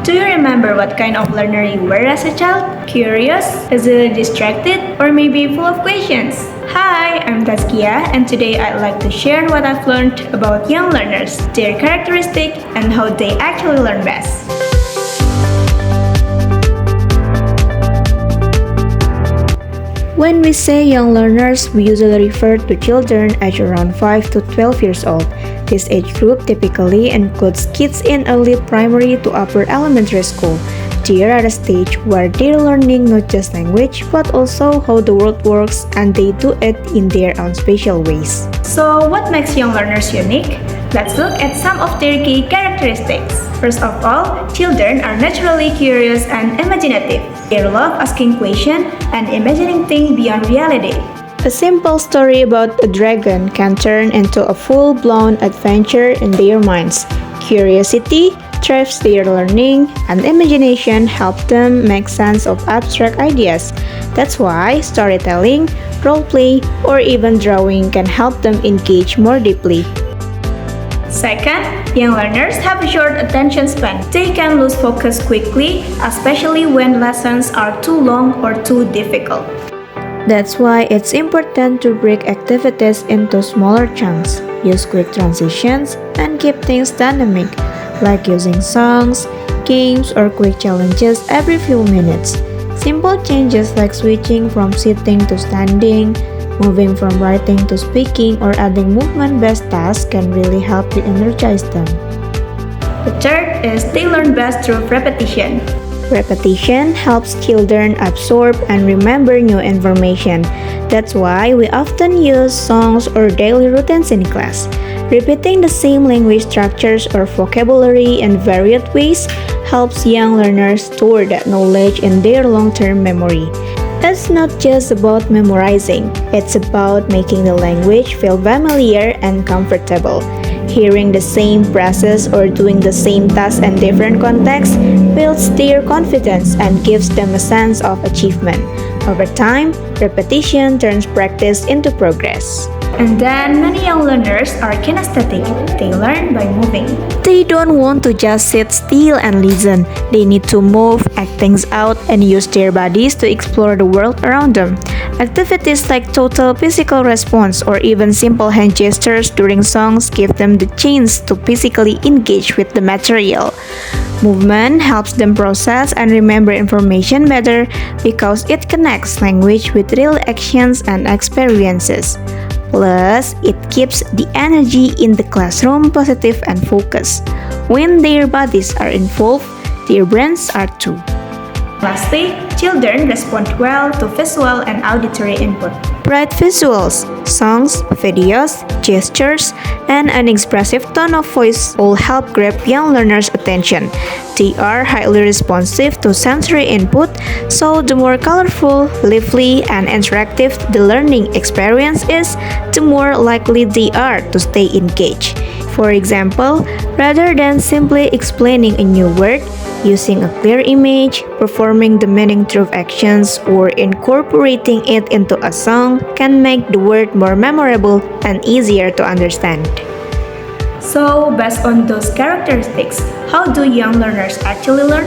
Do you remember what kind of learner you were as a child? Curious, easily distracted, or maybe full of questions? Hi, I'm Tazkia, and today I'd like to share what I've learned about young learners, their characteristics, and how they actually learn best. When we say young learners, we usually refer to children aged around 5 to 12 years old. This age group typically includes kids in early primary to upper elementary school. They are at a stage where they're learning not just language but also how the world works, and they do it in their own special ways. So, what makes young learners unique? Let's look at some of their key characteristics. First of all, children are naturally curious and imaginative. They love asking questions and imagining things beyond reality. A simple story about a dragon can turn into a full-blown adventure in their minds. Curiosity drives their learning, and imagination helps them make sense of abstract ideas. That's why storytelling, roleplay, or even drawing can help them engage more deeply. Second, young learners have a short attention span. They can lose focus quickly, especially when lessons are too long or too difficult. That's why it's important to break activities into smaller chunks, use quick transitions, and keep things dynamic, like using songs, games, or quick challenges every few minutes. Simple changes like switching from sitting to standing, moving from writing to speaking, or adding movement-based tasks can really help you energize them. The third is they learn best through repetition. Repetition helps children absorb and remember new information. That's why we often use songs or daily routines in class. Repeating the same language structures or vocabulary in varied ways helps young learners store that knowledge in their long-term memory. It's not just about memorizing, it's about making the language feel familiar and comfortable. Hearing the same phrases or doing the same task in different contexts builds their confidence and gives them a sense of achievement. Over time, repetition turns practice into progress. And then many young learners are kinesthetic. They learn by moving. They don't want to just sit still and listen. They need to move, act things out, and use their bodies to explore the world around them. Activities like total physical response or even simple hand gestures during songs give them the chance to physically engage with the material. Movement helps them process and remember information better because it connects language with real actions and experiences. Plus, it keeps the energy in the classroom positive and focused. When their bodies are involved, their brains are too. Lastly, children respond well to visual and auditory input. Bright visuals, songs, videos, gestures, and an expressive tone of voice all help grab young learners' attention. They are highly responsive to sensory input, so the more colorful, lively, and interactive the learning experience is, the more likely they are to stay engaged. For example, rather than simply explaining a new word, using a clear image, performing the meaning through actions, or incorporating it into a song can make the word more memorable and easier to understand. So, based on those characteristics, how do young learners actually learn?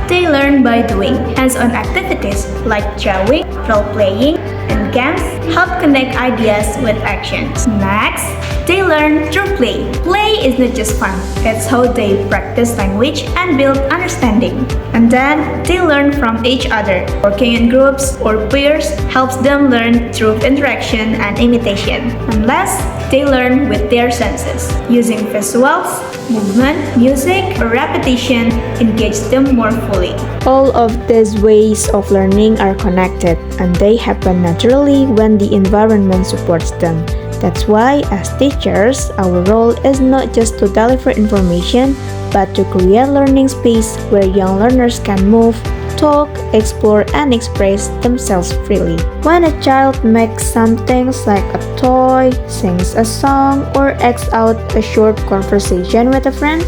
They learn by doing hands-on activities like drawing, role-playing, and games help connect ideas with actions. Next, they learn through play. Play is not just fun, it's how they practice language and build understanding. And then, they learn from each other. Working in groups or peers helps them learn through interaction and imitation. And last, they learn with their senses. Using visuals, movement, music, or repetition engage them more fully. All of these ways of learning are connected, and they happen naturally when the environment supports them. That's why, as teachers, our role is not just to deliver information, but to create learning space where young learners can move, talk, explore, and express themselves freely. When a child makes some things like a toy, sings a song, or acts out a short conversation with a friend,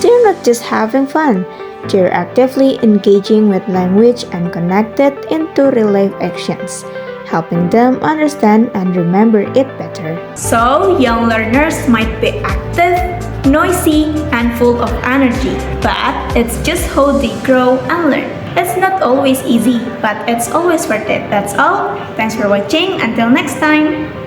they're not just having fun. They're actively engaging with language and connected into real-life actions, helping them understand and remember it better. So, young learners might be active, noisy, and full of energy. But it's just how they grow and learn. It's not always easy, but it's always worth it. That's all. Thanks for watching. Until next time.